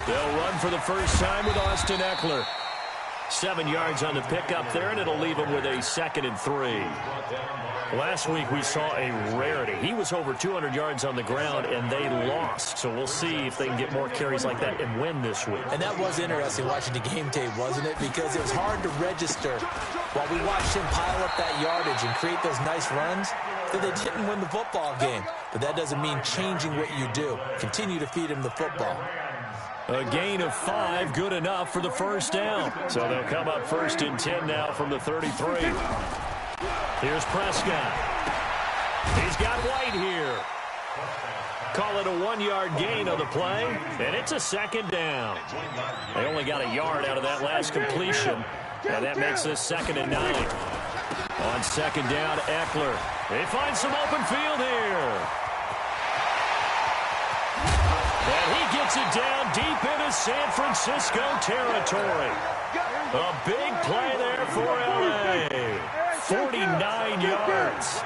They'll run for the first time with Austin Eckler. 7 yards on the pickup there, and it'll leave him with a 2nd and 3. Last week we saw a rarity. He was over 200 yards on the ground, and they lost. So we'll see if they can get more carries like that and win this week. And that was interesting watching the game tape, wasn't it? Because it was hard to register while we watched him pile up that yardage and create those nice runs that they didn't win the football game. But that doesn't mean changing what you do. Continue to feed him the football. A gain of 5, good enough for the first down. So they'll come up 1st and 10 now from the 33. Here's Prescott. He's got White here. Call it a 1-yard gain on the play, and it's a 2nd down. They only got a yard out of that last completion, and that makes this 2nd and 9. On 2nd down, Eckler. They find some open field here. And he gets it down deep into San Francisco territory. A big play there for L.A. 49 yards.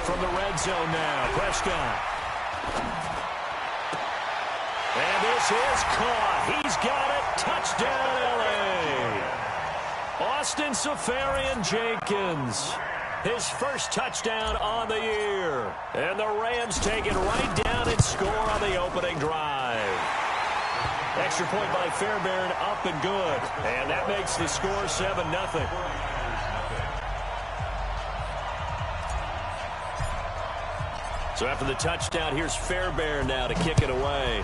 From the red zone now, Prescott. And this is caught. He's got it. Touchdown, L.A. Austin Seferian-Jenkins. His first touchdown on the year. And the Rams take it right down and score on the opening drive. Extra point by Fairbairn, up and good. And that makes the score 7-0. So after the touchdown, here's Fairbairn now to kick it away.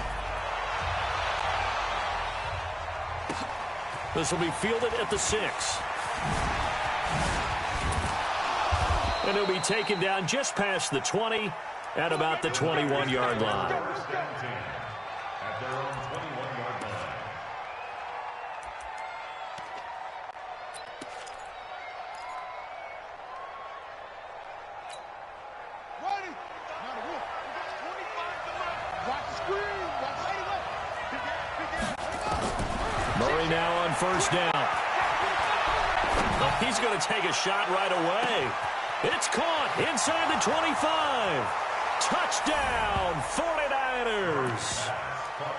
This will be fielded at the 6. And it'll be taken down just past the 20 at about the 21-yard line. Murray now on 1st down. He's going to take a shot right away. It's caught inside the 25. Touchdown, 49ers.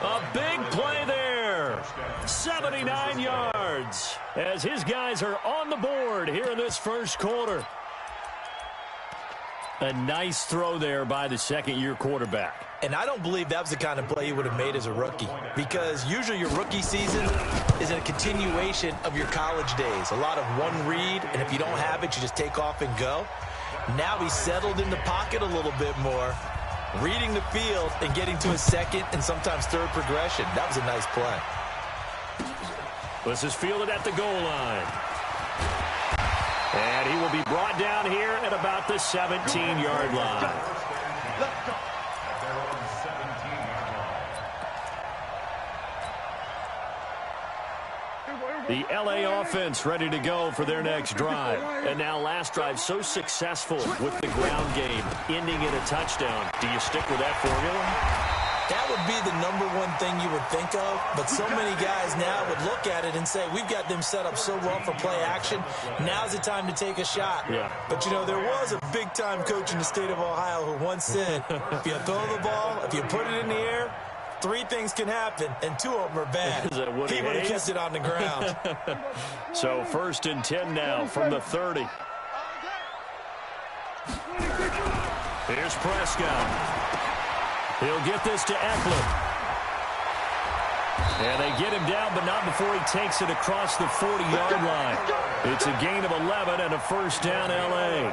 A big play there. 79 yards as his guys are on the board here in this first quarter. A nice throw there by the second-year quarterback. And I don't believe that was the kind of play he would have made as a rookie, because usually your rookie season is a continuation of your college days. A lot of one read, and if you don't have it, you just take off and go. Now he's settled in the pocket a little bit more, reading the field and getting to his second and sometimes third progression. That was a nice play. This is fielded at the goal line. And he will be brought down here at about the 17-yard line. The L.A. offense ready to go for their next drive. And now last drive so successful with the ground game, ending in a touchdown. Do you stick with that formula? That would be the #1 thing you would think of, but so many guys now would look at it and say, we've got them set up so well for play action. Now's the time to take a shot. Yeah. But, you know, there was a big-time coach in the state of Ohio who once said, if you throw the ball, if you put it in the air, 3 things can happen, and 2 of them are bad. He would have kissed it on the ground. So 1st and 10 now from the 30. Here's Prescott. He'll get this to Eckler. And they get him down, but not before he takes it across the 40-yard line. It's a gain of 11 and a first down, L.A.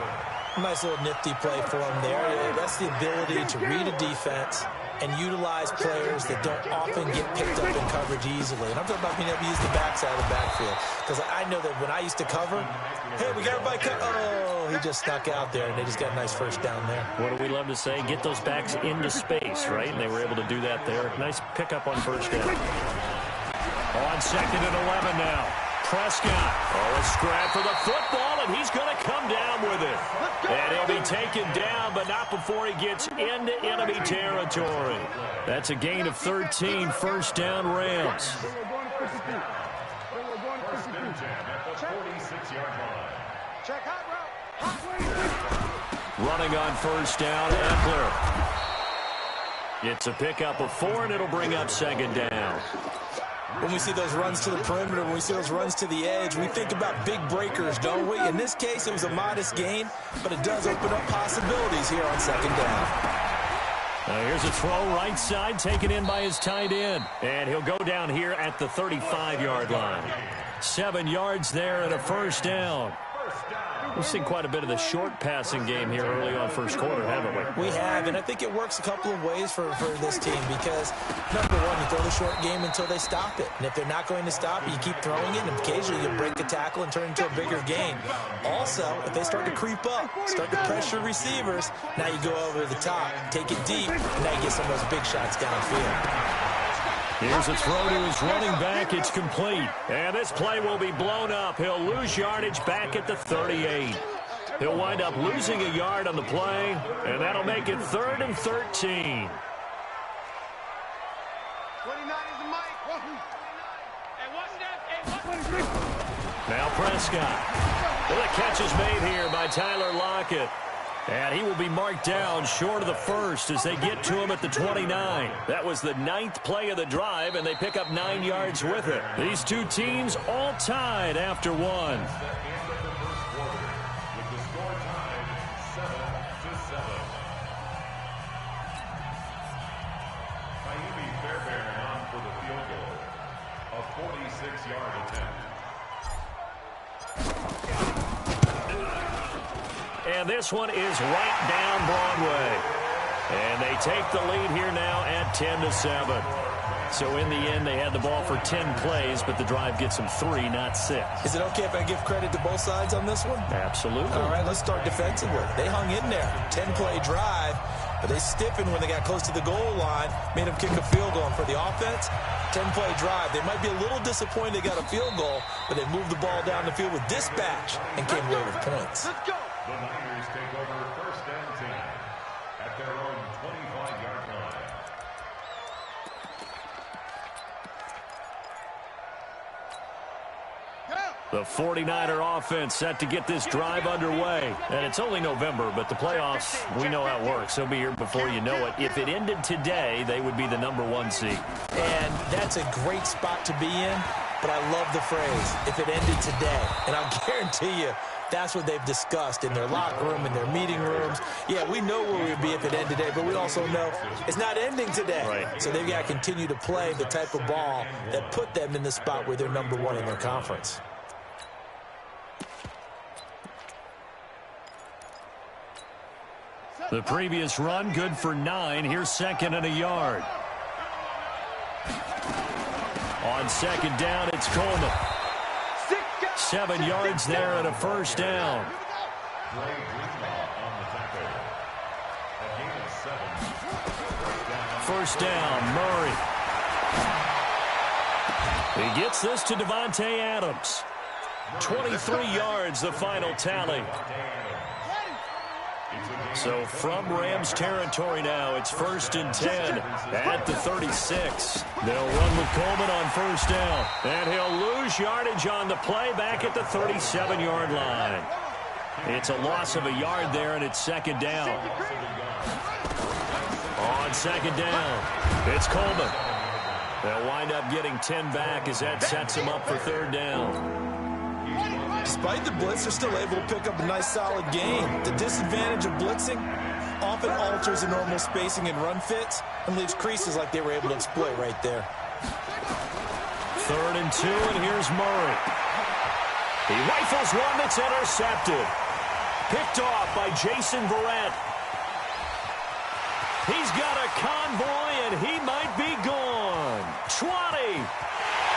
Nice little nifty play for him there. That's the ability to read a defense and utilize players that don't often get picked up in coverage easily. And I'm talking about being able to use the backside of the backfield. Because I know that when I used to cover, hey, we got everybody cut. Oh, he just snuck out there, and they just got a nice first down there. What do we love to say? Get those backs into space, right? And they were able to do that there. Nice pickup on first down. On 2nd and 11 now. Prescott. Oh, a scrap for the football, and he's going to come down with it. And he'll be taken down, but not before he gets into enemy territory. That's a gain of 13, first down Rams. First and 10 at the 46-yard line. Check hot route. Running on first down, Eckler. It's a pickup of 4, and it'll bring up second down. When we see those runs to the perimeter, when we see those runs to the edge, we think about big breakers, don't we? In this case, it was a modest gain, but it does open up possibilities here on second down. Here's a throw right side, taken in by his tight end. And he'll go down here at the 35-yard line. 7 yards there and a first down. We've seen quite a bit of the short passing game here early on first quarter, haven't we? We have, and I think it works a couple of ways for this team because, number one, you throw the short game until they stop it. And if they're not going to stop it, you keep throwing it, and occasionally you break a tackle and turn it into a bigger gain. Also, if they start to creep up, start to pressure receivers, now you go over the top, take it deep, and now you get some of those big shots downfield. Here's a throw to his running back. It's complete. And this play will be blown up. He'll lose yardage back at the 38. He'll wind up losing a yard on the play, and that'll make it 3rd and 13. 29 is the mic. Now Prescott. Well, the catch is made here by Tyler Lockett. And he will be marked down short of the first as they get to him at the 29. That was the 9th play of the drive, and they pick up 9 yards with it. These two teams all tied after one. On for the field goal, a 46-yard attempt. And this one is right down Broadway. And they take the lead here now at 10-7. So in the end, they had the ball for 10 plays, but the drive gets them 3, not 6. Is it okay if I give credit to both sides on this one? Absolutely. All right, let's start defensively. They hung in there. 10-play drive, but they stiffened when they got close to the goal line, made them kick a field goal. And for the offense, 10-play drive. They might be a little disappointed they got a field goal, but they moved the ball down the field with dispatch and came away with points. Let's go. The Niners take over first and 10 at their own 25-yard line. The 49er offense set to get this drive underway. And it's only November, but the playoffs, we know how it works. They'll be here before you know it. If it ended today, they would be the #1 seed. And that's a great spot to be in, but I love the phrase, if it ended today. And I'll guarantee you, that's what they've discussed in their locker room, in their meeting rooms. Yeah, we know where we'd be if it ended today, but we also know it's not ending today. Right. So they've got to continue to play the type of ball that put them in the spot where they're #1 in their conference. The previous run, good for 9. Here's 2nd and a yard. On 2nd down, it's Coleman. 7 yards there and a first down. First down, Murray. He gets this to Devontae Adams. 23 yards, the final tally. So from Rams territory now, it's 1st and 10 at the 36. They'll run with Coleman on first down. And he'll lose yardage on the play back at the 37-yard line. It's a loss of a yard there, and it's 2nd down. On 2nd down, it's Coleman. They'll wind up getting 10 back as that sets him up for 3rd down. Despite the blitz, they're still able to pick up a nice, solid gain. The disadvantage of blitzing often alters the normal spacing and run fits and leaves creases like they were able to exploit right there. 3rd and 2, and here's Murray. He rifles one that's intercepted. Picked off by Jason Verrett. He's got a convoy, and he might be gone. 20.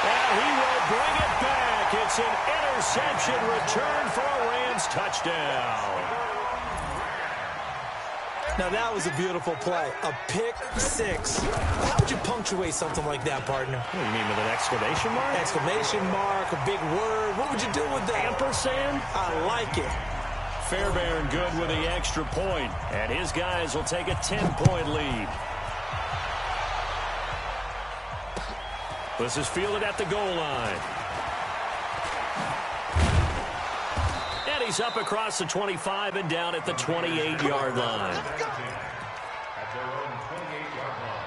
And he will bring it back. It's an interception return for a Rams touchdown. Now, that was a beautiful play. A pick six. How would you punctuate something like that, partner? What do you mean, with an exclamation mark? Exclamation mark, a big word. What would you do with that? Ampersand? I like it. Fairbairn good with the extra point. And his guys will take a 10-point lead. This is fielded at the goal line. And he's up across the 25 and down at the 28-yard line. At their own 28-yard line.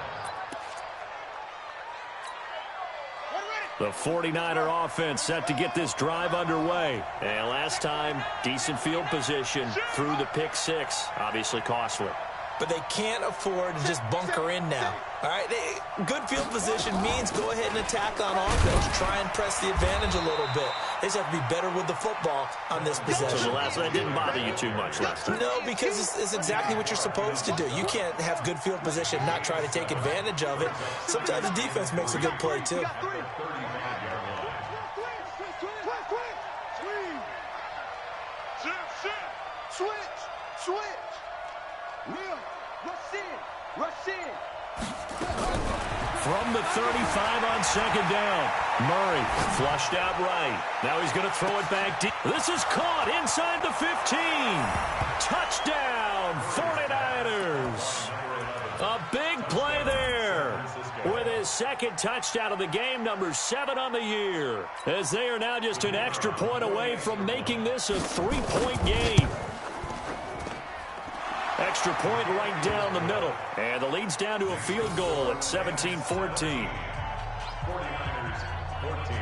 The 49er offense set to get this drive underway. And last time, decent field position through the pick six. Obviously costly. But they can't afford to just bunker in now. All right, good field position means go ahead and attack on offense. Try and press the advantage a little bit. They just have to be better with the football on this possession. So that didn't bother you too much last time? No, because it's exactly what you're supposed to do. You can't have good field position and not try to take advantage of it. Sometimes the defense makes a good play, too. Switch. Will, rush in. From the 35 on second down. Murray flushed out right. Now he's going to throw it back deep. This is caught inside the 15. Touchdown, 49ers. A big play there with his second touchdown of the game, number 7 on the year, as they are now just an extra point away from making this a 3-point game. Extra point right down the middle. And the lead's down to a field goal at 17-14. 49ers 14.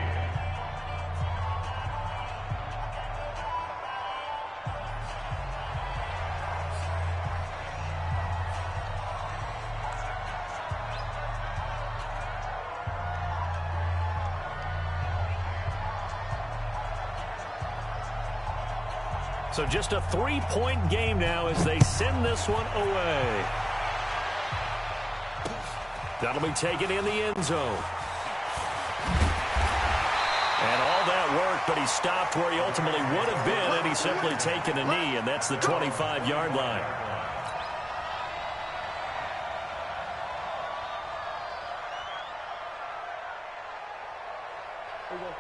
So just a 3-point game now as they send this one away. That'll be taken in the end zone. And all that work, but he stopped where he ultimately would have been, and he's simply taken a knee, and that's the 25-yard line.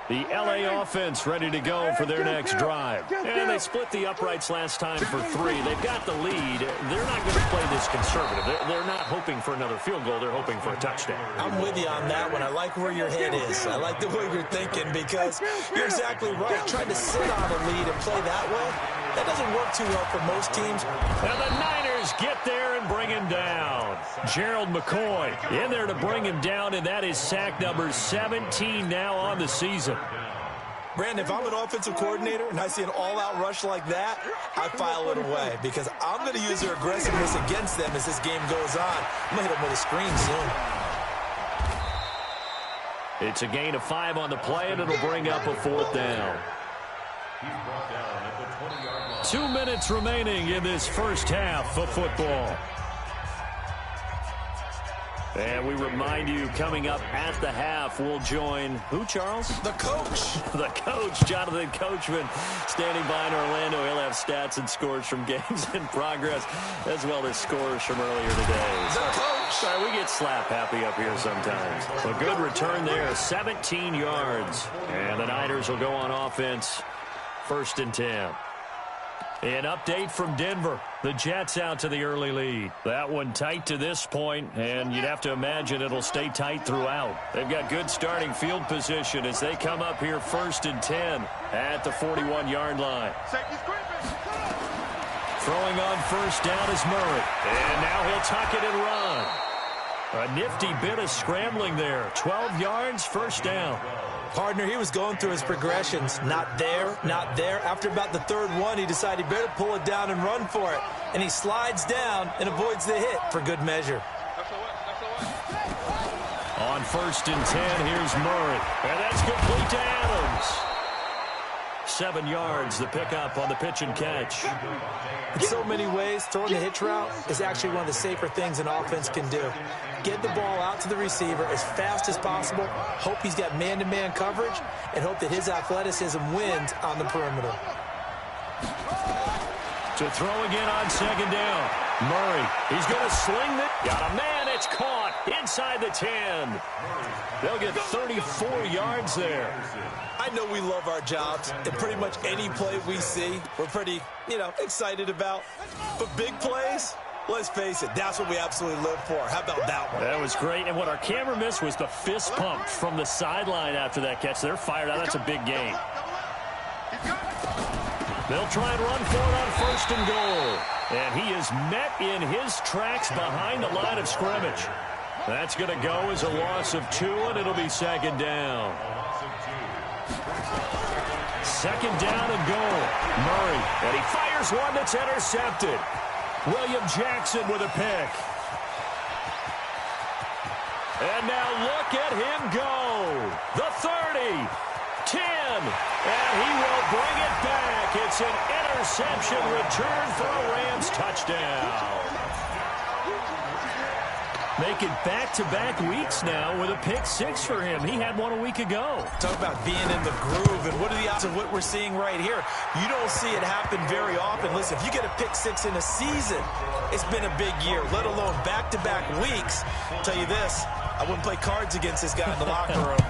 The LA offense ready to go for their next drive. And they split the uprights last time for 3. They've got the lead. They're not going to play this conservative. They're not hoping for another field goal. They're hoping for a touchdown. I'm with you on that one. I like where your head is. I like the way you're thinking because you're exactly right. Trying to sit on a lead and play that way, that doesn't work too well for most teams. And the Niners get there and bring him down. Gerald McCoy in there to bring him down, and that is sack number 17 now on the season. Brandon, if I'm an offensive coordinator and I see an all-out rush like that, I file it away because I'm going to use their aggressiveness against them as this game goes on. I'm going to hit them with a screen soon. It's a gain of 5 on the play, and it'll bring up a 4th down. He's brought down at the 20-yard line. 2 minutes remaining in this first half of football. And we remind you, coming up at the half, we'll join who, Charles? The coach. The coach, Jonathan Coachman, standing by in Orlando. He'll have stats and scores from games in progress, as well as scores from earlier today. The coach. Sorry, we get slap happy up here sometimes. A good return there, 17 yards. And the Niners will go on offense, 1st and 10. An update from Denver. The Jets out to the early lead. That one tight to this point, and you'd have to imagine it'll stay tight throughout. They've got good starting field position as they come up here 1st and 10 at the 41-yard line. Throwing on 1st down is Murray. And now he'll tuck it and run. A nifty bit of scrambling there. 12 yards, 1st down. Partner, he was going through his progressions. Not there, not there. After about the 3rd one, he decided he better pull it down and run for it. And he slides down and avoids the hit for good measure. On 1st and 10, here's Murray. And that's complete to Adams. 7 yards, the pickup on the pitch and catch. In so many ways, throwing the hitch route is actually one of the safer things an offense can do. Get the ball out to the receiver as fast as possible, hope he's got man-to-man coverage, and hope that his athleticism wins on the perimeter. To throw again on 2nd down. Murray, he's going to sling it. Got a man, it's caught inside the 10. They'll get 34 yards there. I know we love our jobs, and pretty much any play we see, we're pretty, excited about. But big plays, let's face it, that's what we absolutely live for. How about that one? That was great, and what our camera missed was the fist pump from the sideline after that catch. They're fired out. That's a big game. They'll try and run for it on 1st and goal. And he is met in his tracks behind the line of scrimmage. That's going to go as a loss of 2, and it'll be 2nd down. 2nd down and goal. Murray, and he fires one that's intercepted. William Jackson with a pick. And now look at him go. The 30, 10, and he will bring it back. It's an interception return for a Rams touchdown. Make it back-to-back weeks now with a pick 6 for him. He had one a week ago. Talk about being in the groove, and what are the odds of what we're seeing right here? You don't see it happen very often. Listen, if you get a pick 6 in a season, it's been a big year, let alone back-to-back weeks. I'll tell you this, I wouldn't play cards against this guy in the locker room.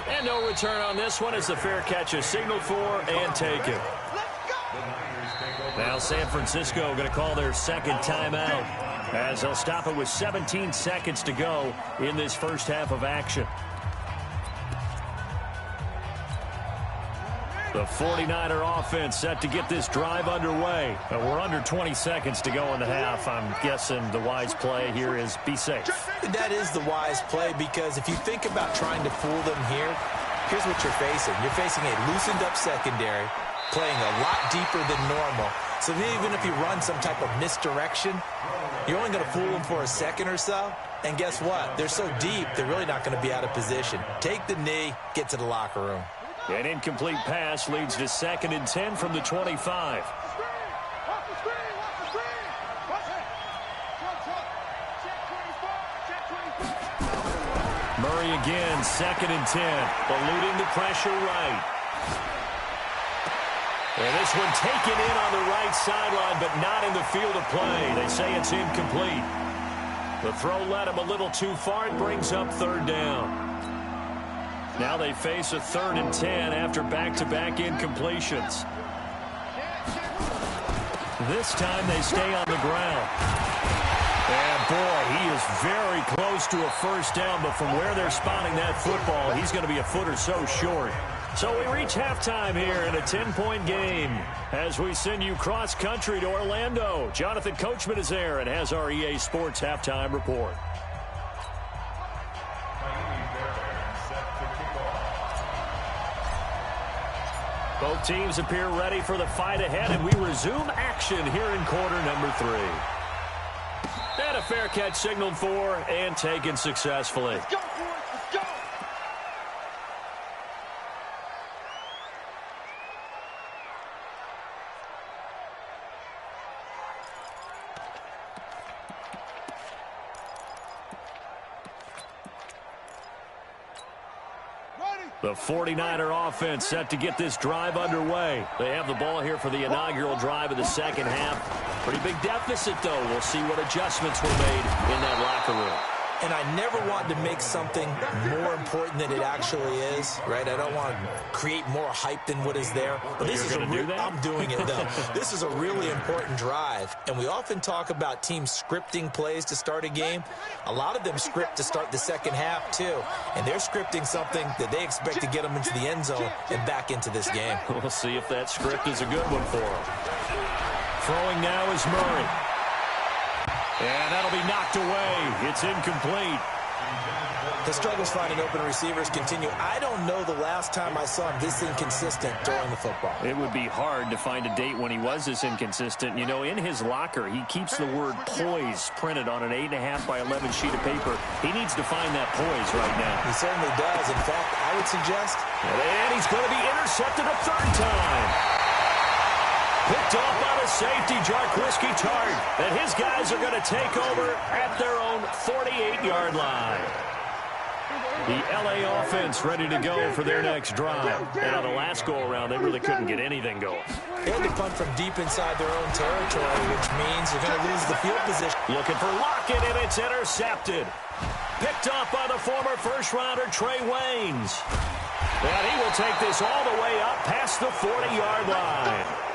And no return on this one as the fair catch is signaled for and taken. Now San Francisco going to call their 2nd timeout as they'll stop it with 17 seconds to go in this first half of action. The 49er offense set to get this drive underway. We're under 20 seconds to go in the half. I'm guessing the wise play here is be safe. That is the wise play, because if you think about trying to fool them here, here's what you're facing. You're facing a loosened up secondary, playing a lot deeper than normal. So even if you run some type of misdirection, you're only going to fool them for a second or so. And guess what? They're so deep, they're really not going to be out of position. Take the knee, get to the locker room. An incomplete pass leads to 2nd and 10 from the 25. Murray again, 2nd and 10, eluding the pressure right. And this one taken in on the right sideline, but not in the field of play. They say it's incomplete. The throw led him a little too far. It brings up 3rd down. Now they face a 3rd and 10 after back-to-back incompletions. This time they stay on the ground. And boy, he is very close to a 1st down, but from where they're spotting that football, he's going to be a foot or so short. So we reach halftime here in a 10-point game as we send you cross-country to Orlando. Jonathan Coachman is there and has our EA Sports halftime report. Both teams appear ready for the fight ahead, and we resume action here in quarter number 3. And a fair catch signaled for and taken successfully. Let's go, boys. Let's go. The 49er offense set to get this drive underway. They have the ball here for the inaugural drive of the 2nd half. Pretty big deficit, though. We'll see what adjustments were made in that locker room. And I never want to make something more important than it actually is, right? I don't want to create more hype than what is there. But this is I'm doing it, though. This is a really important drive. And we often talk about teams scripting plays to start a game. A lot of them script to start the 2nd half, too. And they're scripting something that they expect to get them into the end zone and back into this game. We'll see if that script is a good one for them. Throwing now is Murray. And that'll be knocked away. It's incomplete. The struggles finding open receivers continue. I don't know the last time I saw him this inconsistent during the football. It would be hard to find a date when he was this inconsistent. You know, in his locker, he keeps the word poise printed on an 8.5 by 11 sheet of paper. He needs to find that poise right now. He certainly does. In fact, I would suggest. And he's going to be intercepted a 3rd time. Picked off by the safety, Jarquiski Tart. And his guys are going to take over at their own 48-yard line. The L.A. offense ready to go for their next drive. And on the last go-around, they really couldn't get anything going. They had to punt from deep inside their own territory, which means they're going to lose the field position. Looking for Lockett, and it's intercepted. Picked off by the former first-rounder, Trey Waynes. And he will take this all the way up past the 40-yard line.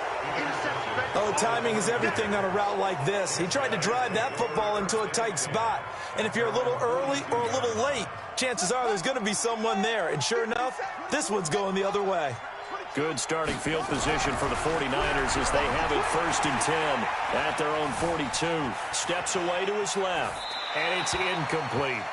Oh, timing is everything on a route like this. He tried to drive that football into a tight spot. And if you're a little early or a little late, feet, chances are there's going to be someone there. And sure enough, this one's going the other way. Good starting field position for the 49ers as they have it 1st and 10 at their own 42. Steps away to his left, and it's incomplete.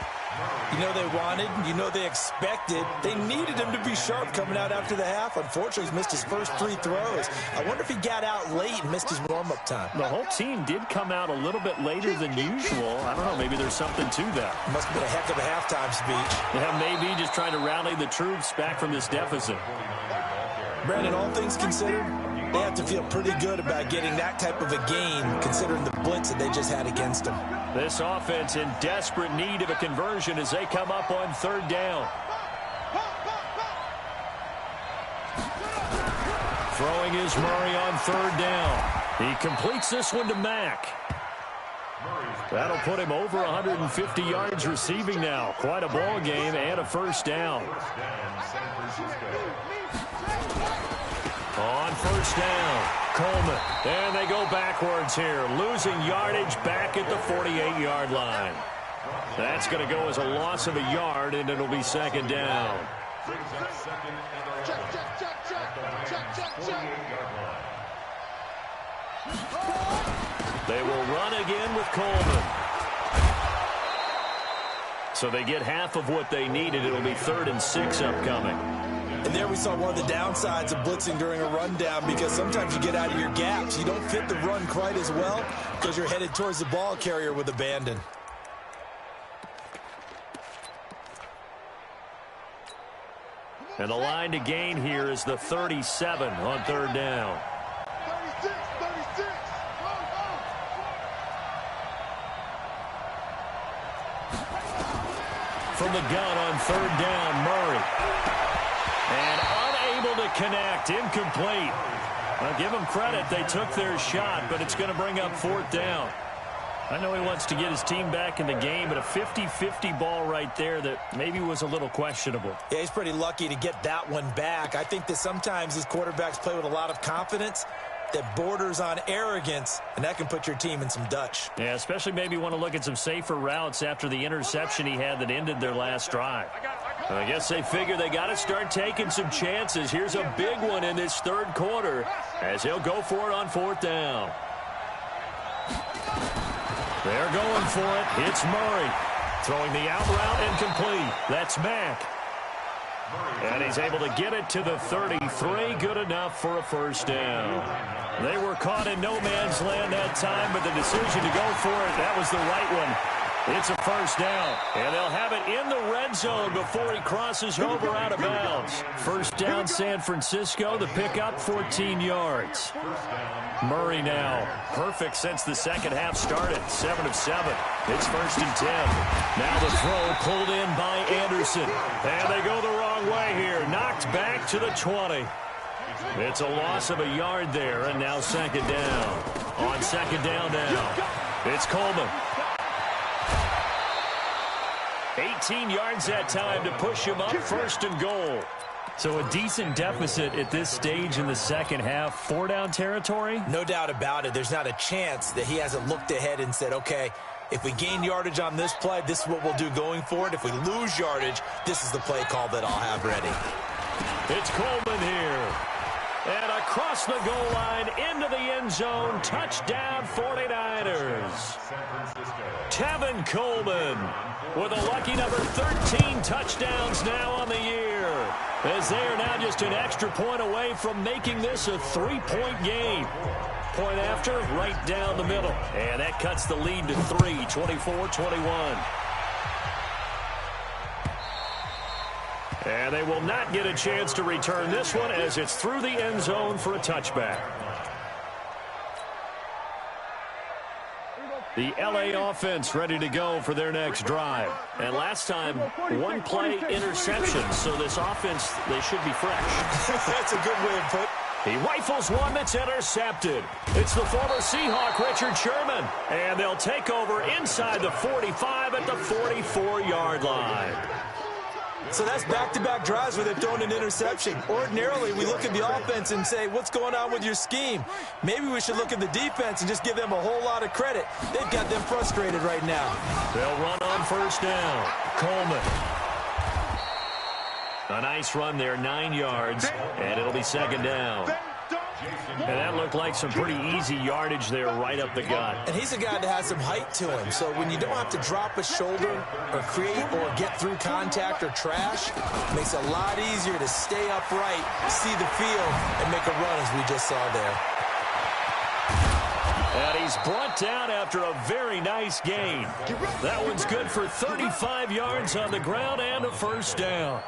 You know they wanted, you know they expected. They needed him to be sharp coming out after the half. Unfortunately, he's missed his first 3 throws. I wonder if he got out late and missed his warm-up time. The whole team did come out a little bit later than usual. I don't know, maybe there's something to that. Must have been a heck of a halftime speech. Yeah, maybe just trying to rally the troops back from this deficit. Brandon, all things considered, they have to feel pretty good about getting that type of a game considering the blitz that they just had against them. This offense in desperate need of a conversion as they come up on 3rd down. Throwing is Murray on 3rd down. He completes this one to Mack. That'll put him over 150 yards receiving now. Quite a ball game and a 1st down. On 1st down, Coleman. And they go backwards here, losing yardage back at the 48-yard line. That's going to go as a loss of a yard, and it'll be 2nd down. They will run again with Coleman. So they get half of what they needed. It'll be 3rd and 6 upcoming. And there we saw one of the downsides of blitzing during a rundown because sometimes you get out of your gaps. You don't fit the run quite as well because you're headed towards the ball carrier with abandon. And the line to gain here is the 37 on 3rd down. 36. From the gun on 3rd down, Murray. And unable to connect, incomplete. I'll give them credit. They took their shot, but it's going to bring up 4th down. I know he wants to get his team back in the game, but a 50-50 ball right there that maybe was a little questionable. Yeah, he's pretty lucky to get that one back. I think that sometimes these quarterbacks play with a lot of confidence that borders on arrogance, and that can put your team in some Dutch. Yeah, especially maybe want to look at some safer routes after the interception he had that ended their last drive. I guess they figure they got to start taking some chances. Here's a big one in this 3rd quarter as he'll go for it on 4th down. They're going for it. It's Murray. Throwing the out route and complete. That's Mack. And he's able to get it to the 33. Good enough for a 1st down. They were caught in no man's land that time, but the decision to go for it, that was the right one. It's a 1st down, and they'll have it in the red zone before he crosses over out of bounds. 1st down, San Francisco. The pickup, 14 yards. Murray now, perfect since the 2nd half started, 7 of 7. It's 1st and 10. Now the throw pulled in by Anderson, and they go the wrong way here. Knocked back to the 20. It's a loss of a yard there, and now 2nd down. On 2nd down now, it's Coleman. 18 yards that time to push him up, 1st and goal. So a decent deficit at this stage in the 2nd half. 4-down territory? No doubt about it. There's not a chance that he hasn't looked ahead and said, okay, if we gain yardage on this play, this is what we'll do going forward. If we lose yardage, this is the play call that I'll have ready. It's Coleman here. And across the goal line into the end zone. Touchdown 49ers. Tevin Coleman with a lucky number 13 touchdowns now on the year. As they are now just an extra point away from making this a 3-point game. Point after, right down the middle. And that cuts the lead to 3, 24-21. And they will not get a chance to return this one as it's through the end zone for a touchback. The LA offense ready to go for their next drive. And last time, 1-play interception. So this offense, they should be fresh. That's a good way of putting it. He rifles one that's intercepted. It's the former Seahawk, Richard Sherman. And they'll take over inside the 45 at the 44-yard line. So that's back-to-back drives where they've thrown an interception. Ordinarily, we look at the offense and say, what's going on with your scheme? Maybe we should look at the defense and just give them a whole lot of credit. They've got them frustrated right now. They'll run on first down. Coleman. A nice run there, 9 yards, and it'll be second down. And that looked like some pretty easy yardage there right up the gut. And he's a guy that has some height to him. So when you don't have to drop a shoulder or create or get through contact or trash, it makes it a lot easier to stay upright, see the field, and make a run as we just saw there. And he's brought down after a very nice gain. That one's good for 35 yards on the ground and a first down.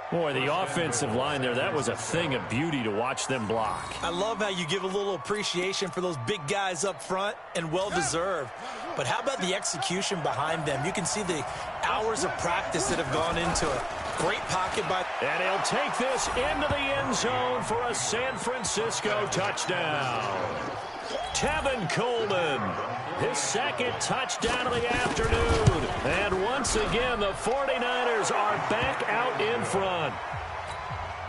Boy, the offensive line there, that was a thing of beauty to watch them block. I love how you give a little appreciation for those big guys up front, and well-deserved. But how about the execution behind them? You can see the hours of practice that have gone into it. Great pocket by... And he'll take this into the end zone for a San Francisco touchdown. Tevin Coleman, his second touchdown of the afternoon. And once again, the 49ers are back out in front.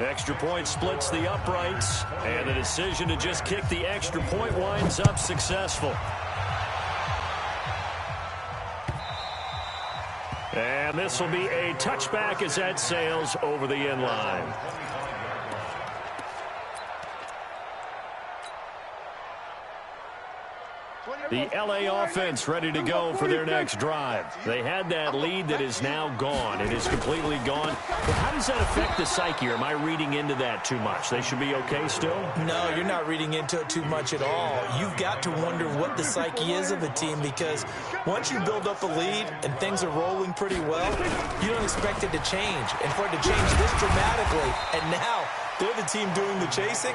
Extra point splits the uprights, and the decision to just kick the extra point winds up successful. And this will be a touchback as that sails over the end line. The LA offense ready to go for their next drive. They had that lead that is now gone. It is completely gone. But how does that affect the psyche? Or am I reading into that too much? They should be okay still? No, you're not reading into it too much at all. You've got to wonder what the psyche is of a team, because once you build up a lead and things are rolling pretty well, you don't expect it to change. And for it to change this dramatically, and now they're the team doing the chasing,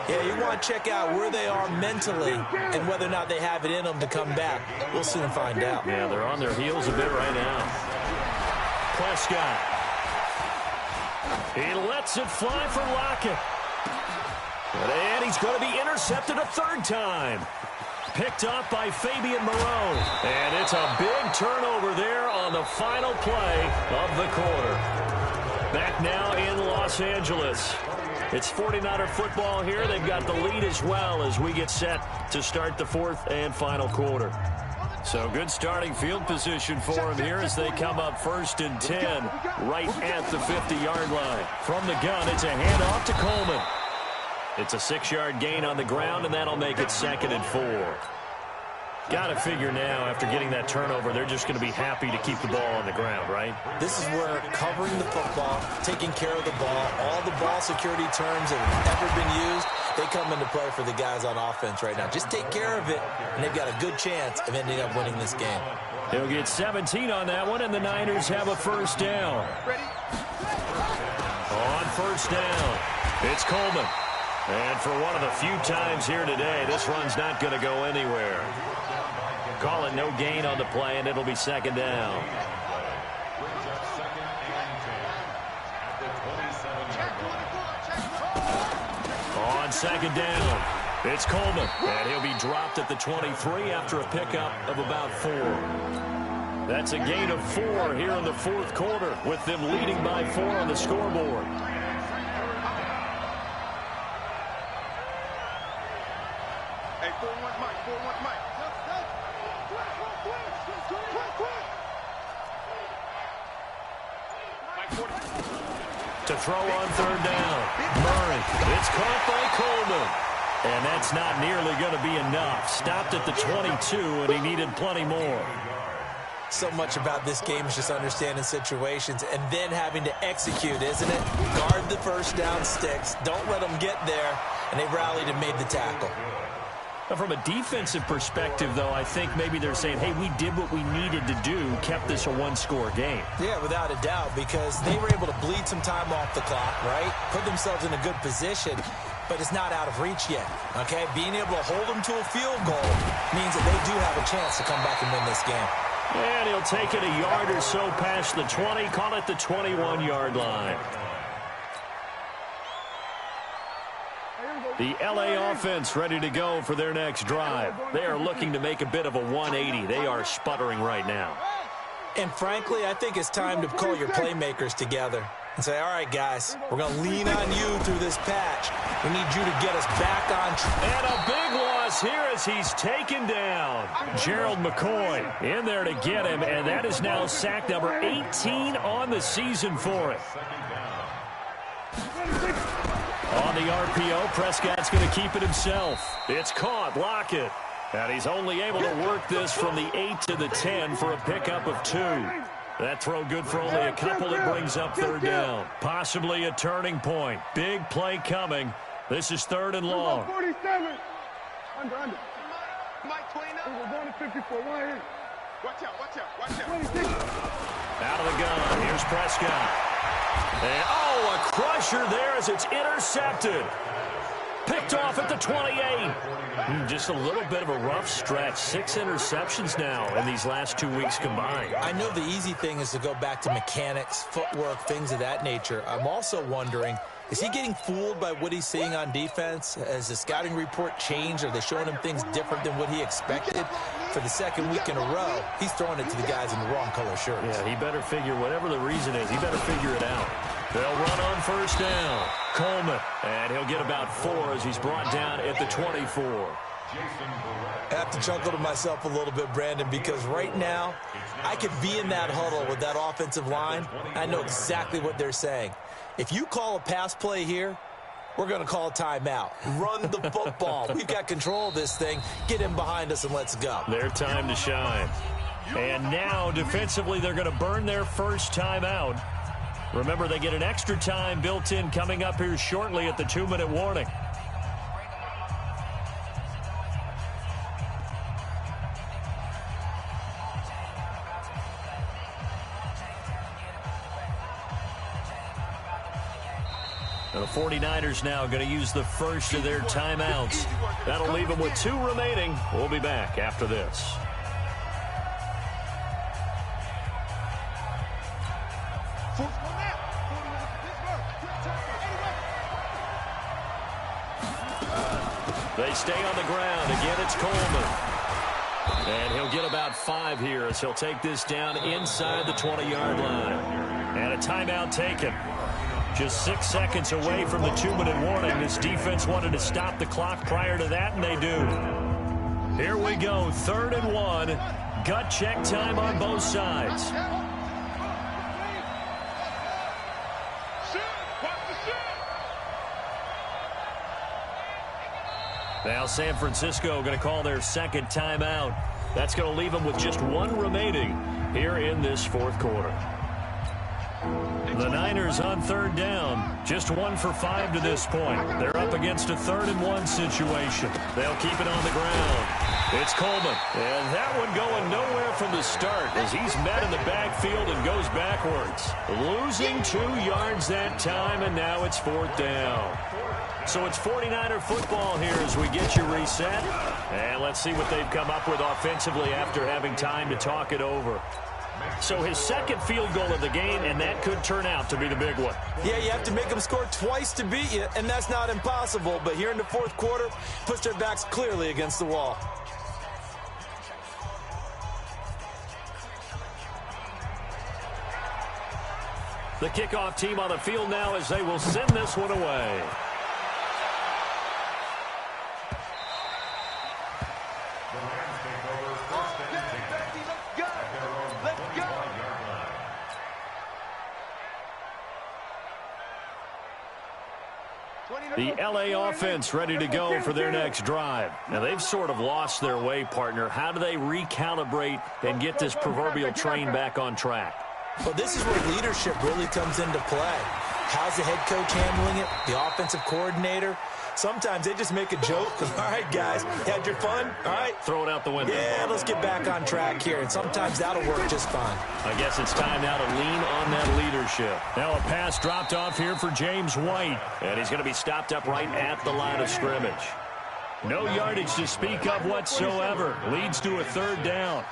yeah, you want to check out where they are mentally and whether or not they have it in them to come back. We'll soon find out. Yeah, they're on their heels a bit right now. Prescott. He lets it fly for Lockett. And he's going to be intercepted a third time. Picked up by Fabian Moreau. And it's a big turnover there on the final play of the quarter. Back now in Los Angeles. It's 49er football here. They've got the lead as well as we get set to start the fourth and final quarter. So good starting field position for them here as they come up 1st and 10 right at the 50-yard line. From the gun, it's a handoff to Coleman. It's a 6-yard gain on the ground, and that'll make it 2nd and 4. Got to figure now, after getting that turnover, they're just going to be happy to keep the ball on the ground, right? This is where covering the football, taking care of the ball, all the ball security terms that have ever been used, they come into play for the guys on offense right now. Just take care of it, and they've got a good chance of ending up winning this game. They'll get 17 on that one, and the Niners have a first down. On first down, it's Coleman. And for one of the few times here today, this run's not going to go anywhere. Call it no gain on the play, and it'll be 2nd down. On 2nd down, it's Coleman. And he'll be dropped at the 23 after a pickup of about 4. That's a gain of 4 here in the fourth quarter, with them leading by 4 on the scoreboard. Hey, 4-1 Mike, 4-1 Mike. To throw on 3rd down. Murray. It's caught by Coleman. And that's not nearly going to be enough. Stopped at the 22, and he needed plenty more. So much about this game is just understanding situations and then having to execute, isn't it? Guard the first down sticks. Don't let them get there. And they rallied and made the tackle. From a defensive perspective, though, I think maybe they're saying, hey, we did what we needed to do, kept this a one-score game. Yeah, without a doubt, because they were able to bleed some time off the clock, right? Put themselves in a good position, but it's not out of reach yet, okay? Being able to hold them to a field goal means that they do have a chance to come back and win this game. And he'll take it a yard or so past the 20, call it the 21-yard line. The LA offense ready to go for their next drive. They are looking to make a bit of a 180. They are sputtering right now. And frankly, I think it's time to call your playmakers together and say, all right, guys, we're going to lean on you through this patch. We need you to get us back on track. And a big loss here as he's taken down. Gerald McCoy in there to get him, and that is now sack number 18 on the season for it. On the RPO, Prescott's going to keep it himself. It's caught. Lockett. And he's only able to work this from the 8 to the 10 for a pickup of 2. That throw good for only a couple that brings up third down. Possibly a turning point. Big play coming. This is third and long. 47. Under. Mike 29. We're going to 54. One here. Watch out. 26. Out of the gun. Here's Prescott. And, a crusher there as it's intercepted. Picked off at the 28. Just a little bit of a rough stretch. 6 interceptions now in these last 2 weeks combined. I know the easy thing is to go back to mechanics, footwork, things of that nature. I'm also wondering, is he getting fooled by what he's seeing on defense? Has the scouting report changed? Are they showing him things different than what he expected? For the second week in a row, he's throwing it to the guys in the wrong color shirts. Yeah, he better figure, whatever the reason is, he better figure it out. They'll run on first down. Coleman, and he'll get about 4 as he's brought down at the 24. I have to chuckle to myself a little bit, Brandon, because right now, I could be in that huddle with that offensive line. I know exactly what they're saying. If you call a pass play here, we're going to call a timeout. Run the football. We've got control of this thing. Get in behind us and let's go. Their time to shine. And now, defensively, they're going to burn their first timeout. Remember, they get an extra time built in coming up here shortly at the 2-minute warning. The 49ers now going to use the first of their timeouts. That'll leave them with 2 remaining. We'll be back after this. They stay on the ground. Again, it's Coleman. And he'll get about 5 here as he'll take this down inside the 20-yard line. And a timeout taken. Just 6 seconds away from the 2-minute warning. This defense wanted to stop the clock prior to that, and they do. Here we go, 3rd and 1. Gut check time on both sides. Now San Francisco going to call their second timeout. That's going to leave them with just 1 remaining here in this 4th quarter. The Niners on 3rd down. Just 1 for 5 to this point. They're up against a 3rd and 1 situation. They'll keep it on the ground. It's Coleman. And that one going nowhere from the start as he's met in the backfield and goes backwards. Losing 2 yards that time, and now it's 4th down. So it's 49er football here as we get you reset. And let's see what they've come up with offensively after having time to talk it over. So his second field goal of the game, and that could turn out to be the big one. Yeah, you have to make them score twice to beat you, and that's not impossible. But here in the 4th quarter, puts their backs clearly against the wall. The kickoff team on the field now as they will send this one away. The LA offense ready to go for their next drive. Now, they've sort of lost their way, partner. How do they recalibrate and get this proverbial train back on track? Well, this is where leadership really comes into play. How's the head coach handling it? The offensive coordinator? Sometimes they just make a joke. All right, guys, had your fun? All right. Throw it out the window. Yeah, let's get back on track here. And sometimes that'll work just fine. I guess it's time now to lean on that leadership. Now a pass dropped off here for James White. And he's going to be stopped up right at the line of scrimmage. No yardage to speak of whatsoever. Leads to a 3rd down.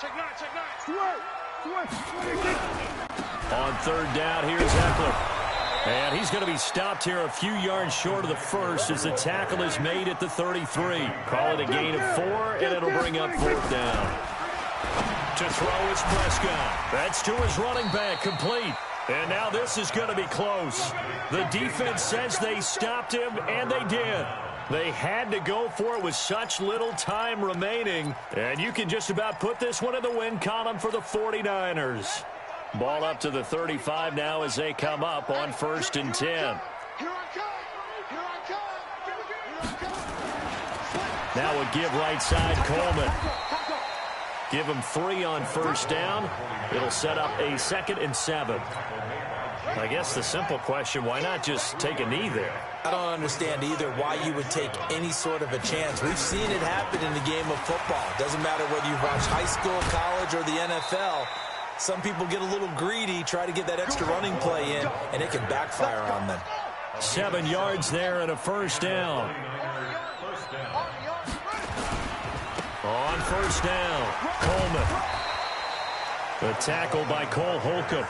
On 3rd down, here's Eckler. And he's going to be stopped here a few yards short of the first as the tackle is made at the 33. Call it a gain of 4, and it'll bring up 4th down. To throw is Prescott. That's to his running back, complete. And now this is going to be close. The defense says they stopped him, and they did. They had to go for it with such little time remaining. And you can just about put this one in the win column for the 49ers. Ball up to the 35 now as they come up on 1st and 10. Now a give right side, Coleman. Give him 3 on 1st down. It'll set up a 2nd and 7. I guess the simple question, why not just take a knee there? I don't understand either why you would take any sort of a chance. We've seen it happen in the game of football. Doesn't matter whether you've watched high school, college, or the NFL. Some people get a little greedy, try to get that extra running play in, and it can backfire on them. 7 yards there and a 1st down. On 1st down, Coleman. The tackle by Cole Holcomb.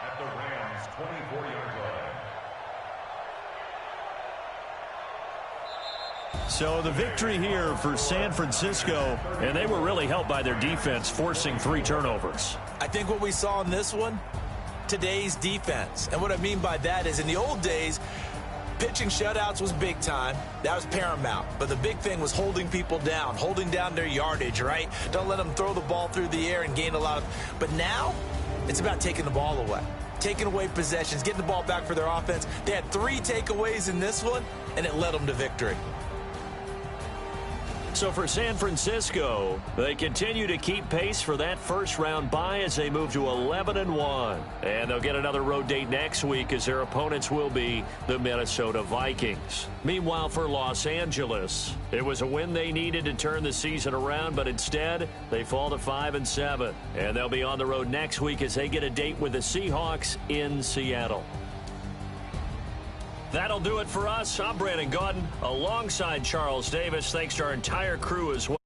At the Rams' 24-yard line. So the victory here for San Francisco, and they were really helped by their defense, forcing 3 turnovers. I think what we saw in this one, today's defense. And what I mean by that is in the old days, pitching shutouts was big time. That was paramount. But the big thing was holding people down, holding down their yardage, right? Don't let them throw the ball through the air and gain a lot of... But now, it's about taking the ball away. Taking away possessions, getting the ball back for their offense. They had 3 takeaways in this one, and it led them to victory. So for San Francisco, they continue to keep pace for that first-round bye as they move to 11-1. And they'll get another road date next week as their opponents will be the Minnesota Vikings. Meanwhile, for Los Angeles, it was a win they needed to turn the season around, but instead, they fall to 5-7. And they'll be on the road next week as they get a date with the Seahawks in Seattle. That'll do it for us. I'm Brandon Gaudin alongside Charles Davis. Thanks to our entire crew as well.